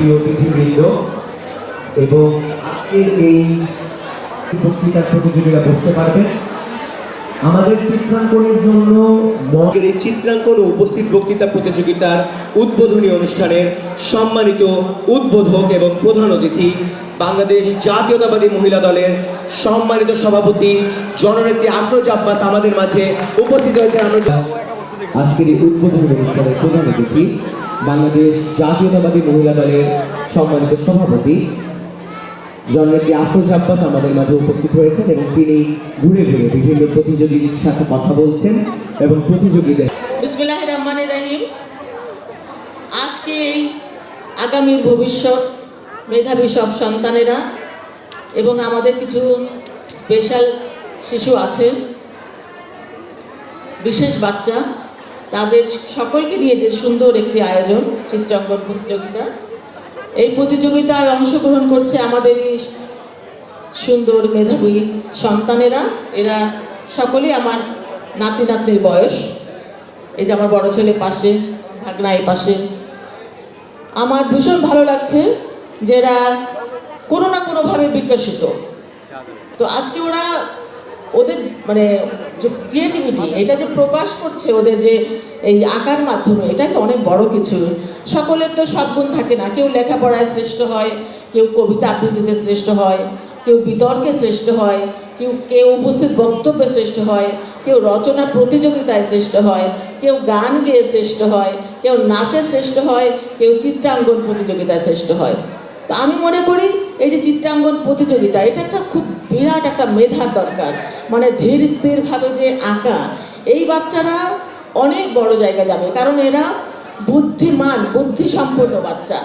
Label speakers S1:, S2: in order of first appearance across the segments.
S1: প্রিয় অতিথিবৃন্দ এবং আজকের এই বক্তৃতার প্রতিযোগীরা বসতে পারবেন। আমাদের চিত্রাঙ্কনের জন্য এই চিত্রাঙ্কন ও উপস্থিত বক্তৃতা প্রতিযোগিতার উদ্বোধনী অনুষ্ঠানের সম্মানিত উদ্বোধক এবং প্রধান অতিথি বাংলাদেশ জাতীয়তাবাদী মহিলা দলের সম্মানিত সভাপতি জননেত্রী আফরোজ আব্বাস আমাদের মাঝে উপস্থিত হয়েছেন। আজকের এই উদ্বোধনী অনুষ্ঠানের প্রধান অতিথি বাংলাদেশ জাতীয়তাবাদী মহিলা দলের সম্মানিত সভাপতি জননেত্রী আফরোজ আব্বাস আমাদের মাঝে উপস্থিত হয়েছেন এবং তিনি ঘুরে ঘুরে বিভিন্ন প্রতিযোগীর সাথে কথা বলছেন এবং প্রতিযোগীদের।
S2: বিসমিল্লাহির রহমানির রহিম। আজকে এই আগামীর ভবিষ্যৎ মেধাবী সব সন্তানেরা এবং আমাদের কিছু স্পেশাল শিশু আছেন, বিশেষ বাচ্চা, তাদের সকলকে নিয়ে যে সুন্দর একটি আয়োজন চিত্রাঙ্কন প্রতিযোগিতা। এই প্রতিযোগিতায় অংশগ্রহণ করছে আমাদের এই সুন্দর মেধাবী সন্তানেরা। এরা সকলেই আমার নাতি নাতনির বয়স। এই যে আমার বড় ছেলে পাশে, ভাগনা এই পাশে। আমার ভীষণ ভালো লাগছে যে এরা কোনো না কোনোভাবে বিকশিত। তো আজকে ওরা ওদের মানে যে ক্রিয়েটিভিটি, এটা যে প্রকাশ করছে ওদের যে এই আঁকার মাধ্যমে, এটাই তো অনেক বড় কিছু। সকলের তো সব গুণ থাকে না, কেউ লেখাপড়ায় শ্রেষ্ঠ হয়, কেউ কবিতা আবৃত্তিতে শ্রেষ্ঠ হয়, কেউ বিতর্কে শ্রেষ্ঠ হয়, কেউ উপস্থিত বক্তব্যে শ্রেষ্ঠ হয়, কেউ রচনা প্রতিযোগিতায় শ্রেষ্ঠ হয়, কেউ গান গেয়ে শ্রেষ্ঠ হয়, কেউ নাচে শ্রেষ্ঠ হয়, কেউ চিত্রাঙ্কন প্রতিযোগিতায় শ্রেষ্ঠ হয়। তো আমি মনে করি এই যে চিত্রাঙ্কন প্রতিযোগিতা, এটা একটা খুব বিরাট একটা মেধার দরকার। মানে ধীর স্থিরভাবে যে আঁকা, এই বাচ্চারা অনেক বড় জায়গা যাবে, কারণ এরা বুদ্ধিমান, বুদ্ধিসম্পন্ন বাচ্চা।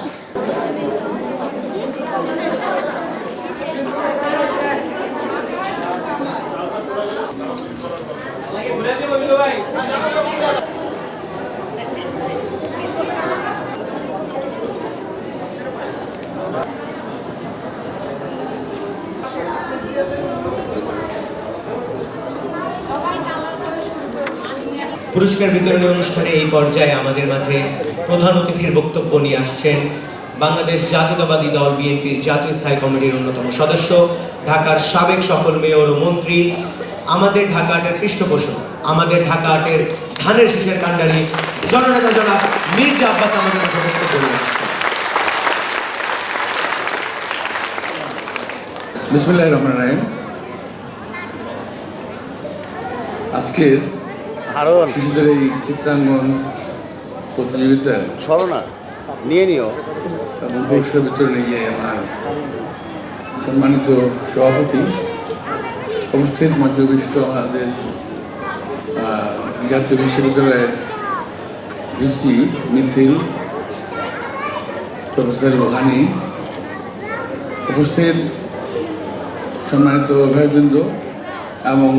S1: পুরস্কার বিতরণী অনুষ্ঠানে এই পর্যায়ে আমাদের মাঝে প্রধান অতিথির বক্তব্য নিয়ে আসছেন বাংলাদেশ জাতীয়তাবাদী দল বিএনপির জাতীয় স্থায়ী কমিটির অন্যতম সদস্য, ঢাকার সাবেক সফল মেয়র ও মন্ত্রী, আমাদের ঢাকা আটের পৃষ্ঠপোষক, আমাদের ঢাকা আটের ধানের শীষের কাণ্ডারি জননেতা জনাব মির্জা আব্বাস আমাদের মাঝে বক্তব্য নিয়ে আসছেন।
S3: বিসমিল্লাহির রহমানির রহিম। আজকের শিশুদের এই চিত্রাঙ্কন প্রতিযোগিতার
S4: স্মরণা নিয়ে নিও
S3: এবং পুরস্কার বিতরণে গিয়ে আমার সম্মানিত সভাপতি, উপস্থিত মঞ্চবিষ্ট আমাদের জাতীয় বিশ্ববিদ্যালয়ের ভিসি মিথিল, প্রফেসর রোহানি, উপস্থিত সম্মানিত অভিভাবকবৃন্দ এবং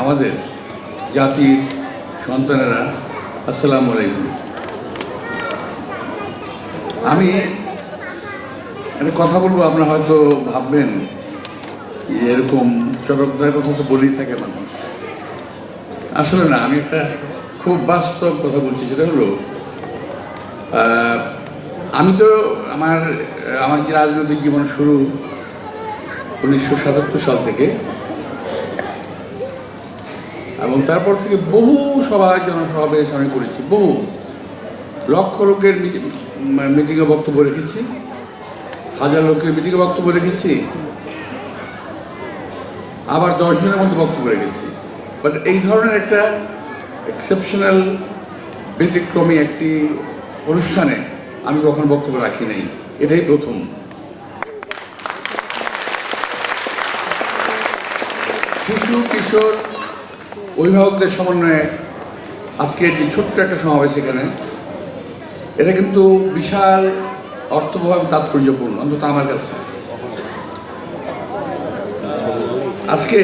S3: আমাদের জাতির সন্তানেরা, আসসালামু আলাইকুম। আমি একটা কথা বলবো, আপনারা হয়তো ভাববেন যে এরকম চটকদার কথা তো বলেই থাকে মানুষ। আসলে না, আমি একটা খুব বাস্তব কথা বলছি। সেটা হলো, আমি তো আমার যে রাজনৈতিক জীবন শুরু 1977 সাল থেকে, এবং তারপর থেকে বহু জনসমাবেশ আমি করেছি, বহু লক্ষ লোকের মিটিংয়ে বক্তব্য রেখেছি, হাজার লোকের মিটিংয়ে বক্তব্য রেখেছি, আবার 10 জনের মধ্যে বক্তব্য রেখেছি। বাট এই ধরনের একটা এক্সেপশনাল ব্যতিক্রমী একটি অনুষ্ঠানে আমি কখনো বক্তব্য রাখি নাই, এটাই প্রথম। শিশু কিশোর অভিভাবকদের সমন্বয়ে আজকে যে ছোট্ট একটা সমাবেশ, এখানে এটা কিন্তু বিশাল অর্থবহ এবং তাৎপর্যপূর্ণ, অন্তত আমার কাছে। আজকে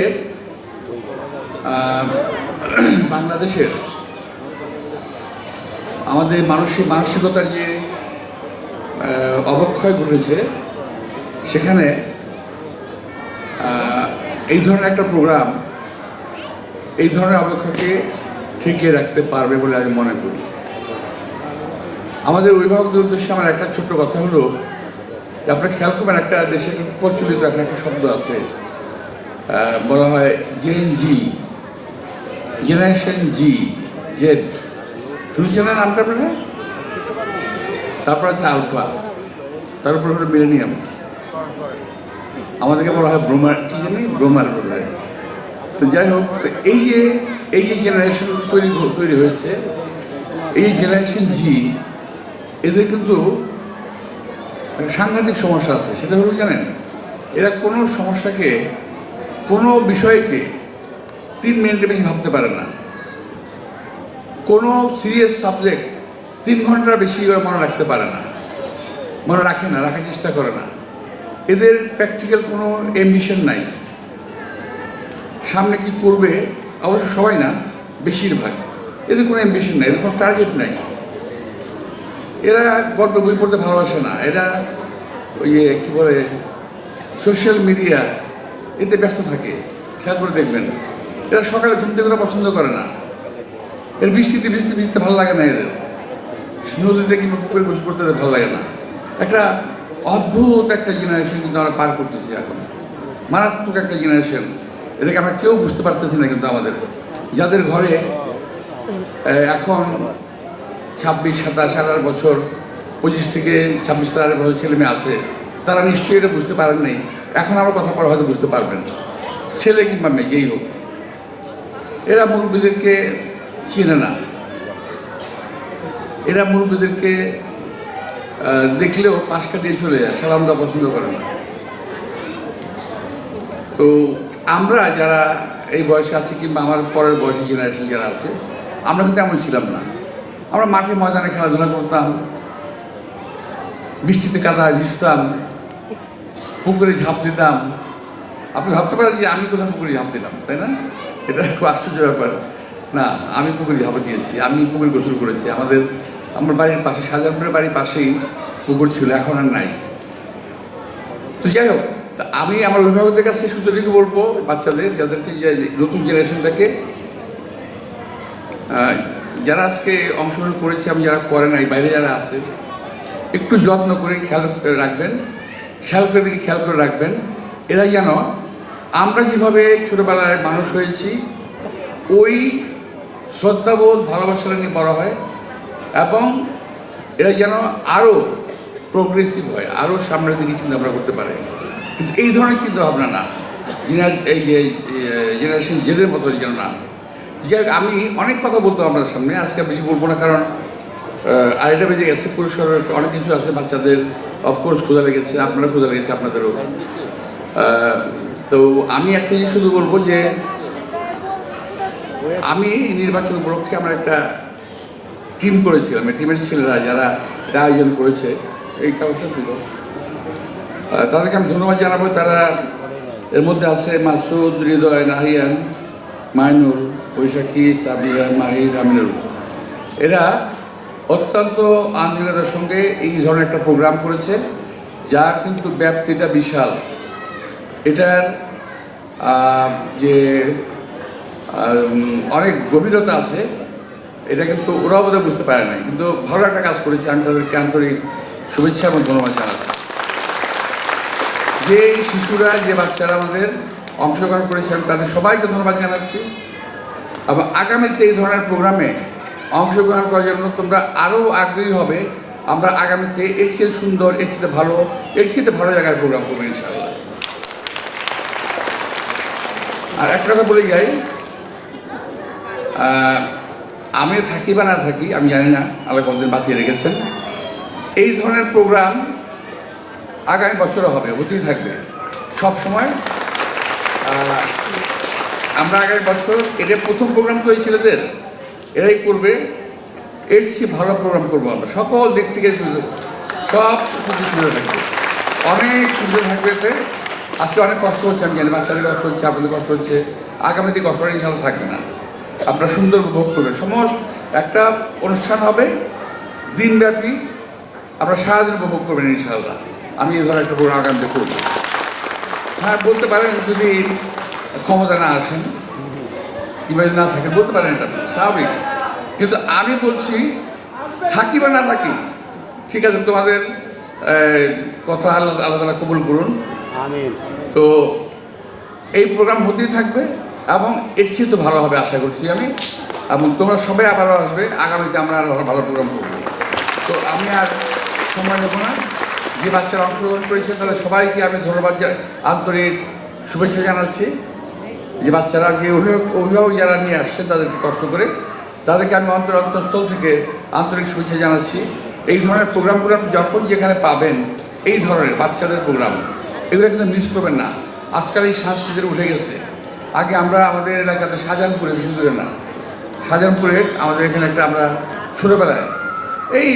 S3: বাংলাদেশের আমাদের মানসিকতার যে অবক্ষয় ঘটেছে, সেখানে এই ধরনের একটা প্রোগ্রাম এই ধরনের অবক্ষয়কে ঠেকিয়ে রাখতে পারবে বলে আমি মনে করি। আমাদের অভিভাবকদের উদ্দেশ্যে আমার একটা ছোট্ট কথা হলো যে আপনারা খেয়াল করবেন, একটা দেশে প্রচলিত একটা শব্দ আছে, বলা হয় জেএনজি, জেনারেশন জি, জেড। শুনেছেন না নামটা আপনারা? তারপর আছে আলফা, তারপর হলো মিলেনিয়াম, আমাদেরকে বলা হয় ব্রোমার, কি জানি ব্রোমার বলা হয়। তো যাই হোক, এই যে জেনারেশন তৈরি হয়েছে, এই জেনারেশন জি, এদের কিন্তু একটা সাংঘাতিক সমস্যা আছে। সেটা হলো জানেন, এরা কোনো সমস্যাকে, কোনো বিষয়কে 3 মিনিটের বেশি ভাবতে পারে না। কোনো সিরিয়াস সাবজেক্ট 3 ঘন্টার বেশি ওরা মনে রাখতে পারে না, মনে রাখে না, রাখার চেষ্টা করে না। এদের প্র্যাকটিক্যাল কোনো অ্যাম্বিশন নাই, সামনে কি করবে, অবশ্য সবাই না, বেশিরভাগ। এদের কোনো অ্যাম্বিশন নাই, এদের কোনো টার্গেট নাই। এরা গল্প বই পড়তে ভালোবাসে না, এরা ওই কী বলে সোশ্যাল মিডিয়া, এতে ব্যস্ত থাকে। খেয়াল করে দেখবেন, এরা সকালে ঘুম থেকে ওরা পছন্দ করে না। এর বৃষ্টিতে ভিজতে ভালো লাগে না, এদের নদীতে কিংবা পুকুরে গোসল করতে ভালো লাগে না। একটা অদ্ভুত একটা জেনারেশন কিন্তু আমরা পার করতেছি এখন, মারাত্মক একটা জেনারেশন। এটাকে আমরা কেউ বুঝতে পারতেছি না, কিন্তু আমাদের যাদের ঘরে এখন 26, 27, 28 বছর, 25 থেকে 26, 28 বছর ছেলে মেয়ে আছে, তারা নিশ্চয়ই এটা বুঝতে পারেন নাই। এখন আমার কথা পরে হয়তো বুঝতে পারবেন, ছেলে কিংবা মেয়ে যেই হোক। এরা মুরব্বীদেরকে চিনে না, এরা মুরব্বীদেরকে দেখলেও পাশ কাটিয়ে চলে যায়, সালাম দেওয়া পছন্দ করে না। তো আমরা যারা এই বয়সে আছি কিংবা আমার পরের বয়সী জেনারেশন যারা আছে, আমরা কিন্তু এমন ছিলাম না। আমরা মাঠে ময়দানে খেলাধুলা করতাম, বৃষ্টিতে কাদায় ভিজতাম, পুকুরে ঝাঁপ দিতাম। আপনি ভাবতে পারেন যে আমি কোথাও পুকুরে ঝাঁপ দিলাম, তাই না? এটা খুব আশ্চর্য ব্যাপার। না, আমি পুকুরে ঝাঁপ দিয়েছি, আমি পুকুরে গোসল করেছি। আমার বাড়ির পাশে, শাহজাহানপুরের বাড়ির পাশেই পুকুর ছিল, এখন আর নাই। তো যাই হোক, আমি আমার অভিভাবকদের কাছে সুতরাং বলবো, বাচ্চাদের, যাদেরকে নতুন জেনারেশনটাকে, যারা আজকে অংশগ্রহণ করেছে, আমি যারা করে নাই, বাইরে যারা আছে, একটু যত্ন করে খেয়াল রাখবেন, খেয়াল করে রাখবেন। এরা যেন আমরা যেভাবে ছোটোবেলায় মানুষ হয়েছি, ওই শ্রদ্ধাবোধ, ভালোবাসা নিয়ে বড় হয়, এবং এরা যেন আরও প্রোগ্রেসিভ হয়, আরও সামনের দিকে চিন্তাভাবনা করতে পারে। কিন্তু এই ধরনের চিন্তাভাবনা না, এই যে জেনারেশন জেদের মতো যেন না। যে আমি অনেক কথা বলতাম আপনাদের সামনে, আজকে বেশি বলবো না, কারণ আড়াইটা বেজে গেছে। পুরস্কার অনেক কিছু আছে, বাচ্চাদের অফকোর্স ক্ষুধা লেগেছে, আপনারা ক্ষুধা লেগেছে, আপনাদেরও। তো আমি একটা জিনিস শুধু বলবো যে আমি নির্বাচন উপলক্ষে আমরা একটা টিম করেছিলাম। এই টিমের ছেলেরা যারা আয়োজন করেছে, এই কাগজটা ছিল, তাদেরকে আমি ধন্যবাদ জানাবো। তারা এর মধ্যে আছে মাসুদ, হৃদয়, নাহিয়ান, মাইনুর, বৈশাখী, সাবিয়া, মাহির, আমিনুর। এরা অত্যন্ত আন্তরিকতার সঙ্গে এই ধরনের একটা প্রোগ্রাম করেছে, যা কিন্তু ব্যাপ্তিটা বিশাল। এটার যে অনেক গভীরতা আছে, এটা কিন্তু ওরাও বোধহয় বুঝতে পারে নাই, কিন্তু ভালো একটা কাজ করেছে। আমি তাদেরকে আন্তরিক শুভেচ্ছা এবং ধন্যবাদ জানাচ্ছি। যে শিশুরা, যে বাচ্চারা আমাদের অংশগ্রহণ করেছেন, তাদের সবাইকে ধন্যবাদ জানাচ্ছি। এবং আগামীতে এই ধরনের প্রোগ্রামে অংশগ্রহণ করার জন্য তোমরা আরও আগ্রহী হবে। আমরা আগামীতে এর চেয়ে সুন্দর, এর চেয়ে ভালো, এর চেয়ে ভালো জায়গায় প্রোগ্রাম করবো ইনশাআল্লাহ। আর একটা কথা বলে যাই, আমি থাকি বা না থাকি আমি জানি না, আল্লাহ কতদিন বাঁচিয়ে রেখেছেন। এই ধরনের প্রোগ্রাম আগামী বছরও হবে, হতেই থাকবে সব সময়। আমরা আগামী বছর, এটা প্রথম প্রোগ্রাম তো এই ছেলেদের, এরাই করবে। এর চেয়ে ভালো প্রোগ্রাম করবো আমরা, সকল দিক থেকে সব সুবিধা থাকবে, অনেক সুবিধা থাকবে। এতে আজকে অনেক কষ্ট হচ্ছে, আমি জানি, বাচ্চাদের কষ্ট হচ্ছে, আপনাদের কষ্ট হচ্ছে। আগামীতে কষ্ট ইনশাল্লাহ থাকবে না, আপনারা সুন্দর উপভোগ করবেন। সমস্ত একটা অনুষ্ঠান হবে দিনব্যাপী, আপনারা সারাদিন উপভোগ করবেন ইনশাআল্লাহ। আমি এই ধরনের একটা প্রোগ্রাম আগামীতে করব। হ্যাঁ, বলতে পারেন যদি ক্ষমতা না আসেন কিংবা না থাকে, বলতে পারেন, এটা স্বাভাবিক। কিন্তু আমি বলছি, থাকি বা না থাকি, ঠিক আছে, তোমাদের কথা আল্লাহ আল্লাহ তাআলা কবুল করুন।
S4: আমিন।
S3: তো এই প্রোগ্রাম হতেই থাকবে এবং এর চেয়ে তো ভালো হবে আশা করছি আমি, এবং তোমরা সবাই আবারও আসবে, আগামীতে আমরা আরও ভালো প্রোগ্রাম করবো। তো আমি আর সময় নেব না, যে বাচ্চারা অংশগ্রহণ করেছে তাদের সবাইকে আমি ধন্যবাদ আন্তরিক শুভেচ্ছা জানাচ্ছি। যে বাচ্চারা যে অভিভাবক যারা নিয়ে আসছে তাদেরকে কষ্ট করে, তাদেরকে আমি অন্তঃস্থল থেকে আন্তরিক শুভেচ্ছা জানাচ্ছি। এই ধরনের প্রোগ্রামগুলো আপনি যখন যেখানে পাবেন, এই ধরনের বাচ্চাদের প্রোগ্রাম, এগুলো কিন্তু মিস করবেন না। আজকাল এই সংস্কৃতির উঠে গেছে। আগে আমরা আমাদের এলাকাতে শাহজাহানপুরে, বেশি দূরে না, শাহজাহানপুরে আমাদের এখানে একটা আমরা ছোটোবেলায় এই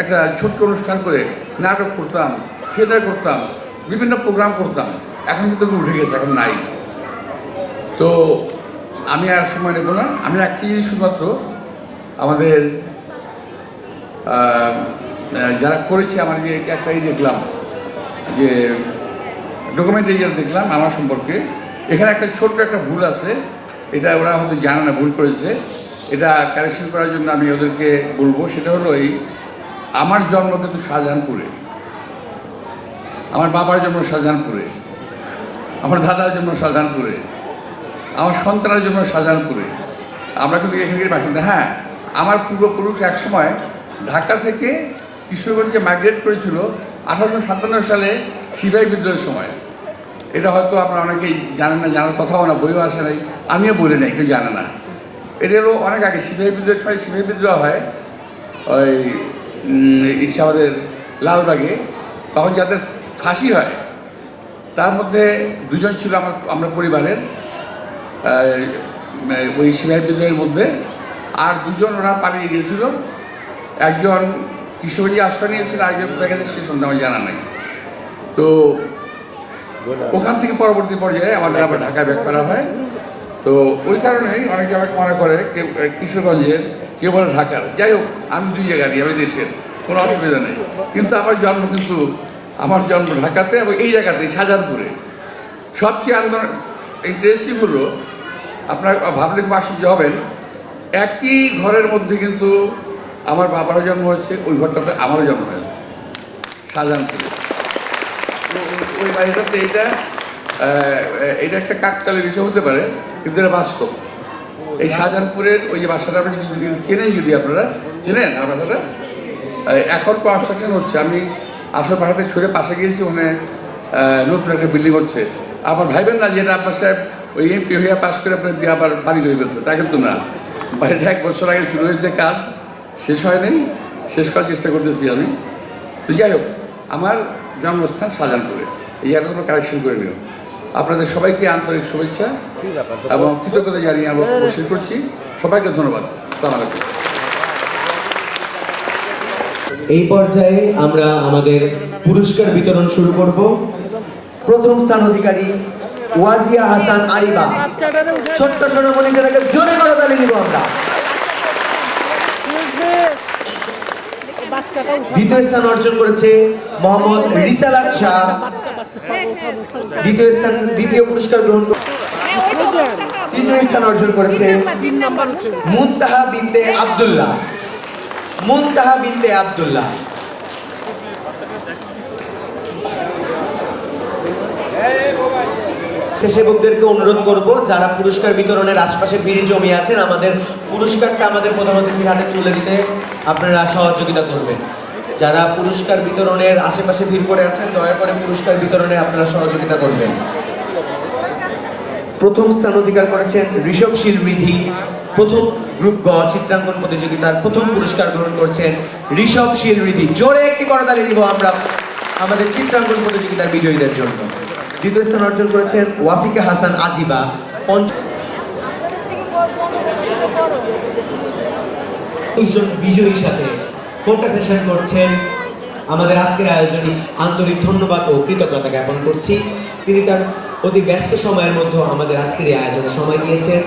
S3: একটা ছোট্ট অনুষ্ঠান করে নাটক করতাম, থিয়েটার করতাম, বিভিন্ন প্রোগ্রাম করতাম। এখন কিন্তু উঠে গেছে, এখন নাই। তো আমি আর সময় নেব না, আমি একটি শুধুমাত্র আমাদের যারা করেছে, আমার যে একটাই দেখলাম যে ডকুমেন্টারি দেখলাম আমার সম্পর্কে, এখানে একটা ছোট্ট একটা ভুল আছে, এটা ওরা হয়তো জানে না, ভুল করেছে। এটা কারেকশন করার জন্য আমি ওদেরকে বলবো। সেটা হলো এই, আমার জন্ম কিন্তু শাহজাহানপুরে, আমার বাবার জন্ম শাহজাহানপুরে, আমার দাদার জন্ম শাহজাহানপুরে, আমার সন্তানের জন্য শাহজাহানপুরে। আমরা কিন্তু এখানকার বাসিন্দা। হ্যাঁ, আমার পূর্বপুরুষ একসময় ঢাকা থেকে কিশোরগঞ্জে মাইগ্রেট করেছিল 1857 সালে সিপাহী বিদ্রোহের সময়। এটা হয়তো আপনারা অনেকেই জানেন না, জানার কথাও না, বইও আসে নাই, আমিও বলি নাই, কেউ জানে না। এদেরও অনেক আগে সিপাহী বিদ্রোহের সময় সিপাহী বিদ্রোহ হয় ওই আমাদের লালবাগে। তখন যাদের ফাঁসি হয় তার মধ্যে দুজন ছিল আমরা পরিবারের, ওই সিপাহী বিদ্রোহের মধ্যে। আর দুজন ওরা পালিয়ে গিয়েছিল, একজন কিশোরগঞ্জে আশ্রয় নিয়েছিল, আরেকজন কোথায় গেছে সে সন্ধ্যা আমার জানা নাই। তো ওখান থেকে পরবর্তী পর্যায়ে আমাদের আবার ঢাকায় ব্যাক করা হয়। তো ওই কারণেই অনেকে আমাকে মনে করে কেউ কিশোরগঞ্জের, কেউ বলে ঢাকার। যাই হোক, আমি দুই জায়গারই, আমি দেশের, কোনো অসুবিধা নেই। কিন্তু আমার জন্ম ঢাকাতে এবং এই জায়গাতে শাহজাহানপুরে। সবচেয়ে আন্দোলন ইন্টারেস্টিং হলো, আপনার ভাবলে খুব আশ্চর্য হবেন, একই ঘরের মধ্যে কিন্তু আমার বাবারও জন্ম হয়েছে, ওই ঘরটাতে আমারও জন্ম হয়েছে শাহজাহানপুরে। ওই বাড়িটাতে এটা একটা কাকতালীয় বিষয় হতে পারে, কিন্তু এটা বাস্তব। এই শাহজাহানপুরের ওই যে বাসাটা আপনি চেনেন, যদি আপনারা চেনেন আমার বাসাটা, এখন কনস্ট্রাকশন হচ্ছে। আমি আসল বাসাতে সরে পাশে গিয়েছি, ওখানে নতুন একটা বিল্ডিং হচ্ছে। আবার ভাইবেন না যে এটা আপনার সাহেব ওই এমপি হইয়া পাস করে আপনার দিয়ে আবার বাড়ি হয়ে ফেলছে, তা কিন্তু না। বাড়িটা 1 বছর আগে শুরু হয়েছে, কাজ শেষ হয়নি, শেষ করার চেষ্টা করতেছি আমি। তো যাই হোক, আমার জন্মস্থান শাহজাহানপুরে, এই এতগুলো কালেকশন করে নিও। আপনাদের সবাইকে আন্তরিক শুভেচ্ছা এবং কৃতজ্ঞতা জানিয়ে আমি বসে করছি। সবাইকে ধন্যবাদ। আসসালামু আলাইকুম।
S1: এই পর্যায়ে আমরা আমাদের পুরস্কার বিতরণ শুরু করব। প্রথম স্থান অধিকারী ওয়াজিয়া হাসান আরিবা, ছোট্ট সোনামণি, যেটাকে জোরে করে তালি দিব আমরা। দ্বিতীয় স্থান অর্জন করেছে মোহাম্মদ রিসালাত শাহ। দ্বিতীয় পুরস্কার গ্রহণ করে তৃতীয় স্থান অর্জন করেছে মুনতাহা বিনতে আব্দুল্লাহ। স্বেচ্ছাসেবকদেরকে অনুরোধ করব, যারা পুরস্কার বিতরণের আশপাশে ভিড়ে জমিয়ে আছেন, আমাদের পুরস্কারটা আমাদের প্রধান অতিথির হাতে তুলে দিতে আপনারা সহযোগিতা করবেন। যারা পুরস্কার বিতরণের আশেপাশে ভিড় করে আছেন, দয়া করে পুরস্কার বিতরণে আপনারা সহযোগিতা করবেন। প্রথম স্থান অধিকার করেছেন ঋষভশীল রিধি। প্রথম গ্রুপ গ চিত্রাঙ্কন প্রতিযোগিতার প্রথম পুরস্কার গ্রহণ করছেন ঋষভশীল রিধি। জোরে একটি করতালি দিব আমরা আমাদের চিত্রাঙ্কন প্রতিযোগিতার বিজয়ীদের জন্য। দ্বিতীয় স্থান অর্জন করেছেন ওয়াফিকা হাসান আজিবা। বিজয়ীর সাথে ফটো সেশন করছেন আমাদের আজকের আয়োজনে আন্তরিক ধন্যবাদ ও কৃতজ্ঞতা জ্ঞাপন করছি। তিনি তার অতি ব্যস্ত সময়ের মধ্যে আমাদের আজকের এই আয়োজনে সময় দিয়েছেন।